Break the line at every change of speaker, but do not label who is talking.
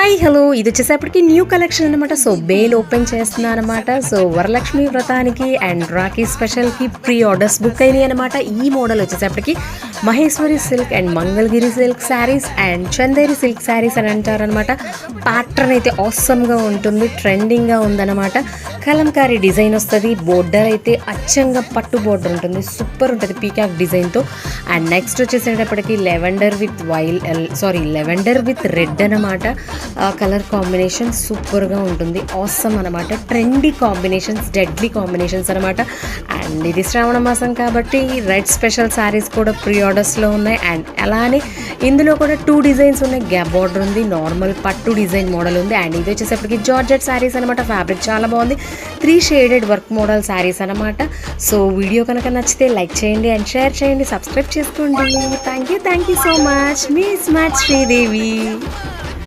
Hi hello ఇది వచ్చేసేపటికి new collection అనమాట. సో బేల్ ఓపెన్ చేస్తున్నా అనమాట. సో వరలక్ష్మి వ్రతానికి అండ్ రాఖీ స్పెషల్కి ప్రీ ఆర్డర్స్ బుక్ అయినాయి అనమాట. ఈ మోడల్ వచ్చేసేపటికి Maheshwari silk and Mangalagiri silk sarees and Chanderi silk sarees అని అంటారనమాట. ప్యాటర్న్ అయితే ఆసమ్గా ఉంటుంది, ట్రెండింగ్గా ఉందన్నమాట. కలంకారీ డిజైన్ వస్తుంది. బోర్డర్ అయితే అచ్చంగా పట్టు బోర్డర్ ఉంటుంది, సూపర్ ఉంటుంది పీకాక్ డిజైన్తో. అండ్ నెక్స్ట్ వచ్చేసేటప్పటికి లెవెండర్ విత్ రెడ్ అనమాట. కలర్ కాంబినేషన్ సూపర్గా ఉంటుంది, ఆసమ్ అనమాట. ట్రెండీ కాంబినేషన్స్, డెడ్లీ కాంబినేషన్స్ అనమాట. అండ్ ఇది శ్రావణ మాసం కాబట్టి రెడ్ స్పెషల్ శారీస్ కూడా ప్రీ ఆర్డర్స్లో ఉన్నాయి. అండ్ అలానే ఇందులో కూడా 2 డిజైన్స్ ఉన్నాయి. గ్యాప్ బార్డర్ ఉంది, నార్మల్ పట్టు డిజైన్ మోడల్ ఉంది. అండ్ ఇది వచ్చేసప్పటికి జార్జెట్ శారీస్ అనమాట. ఫ్యాబ్రిక్ చాలా బాగుంది. 3 షేడెడ్ వర్క్ మోడల్ శారీస్ అనమాట. సో వీడియో కనుక నచ్చితే లైక్ చేయండి అండ్ షేర్ చేయండి, సబ్స్క్రైబ్ చేసుకోండి. Thank you so much. Me smart Sridevi.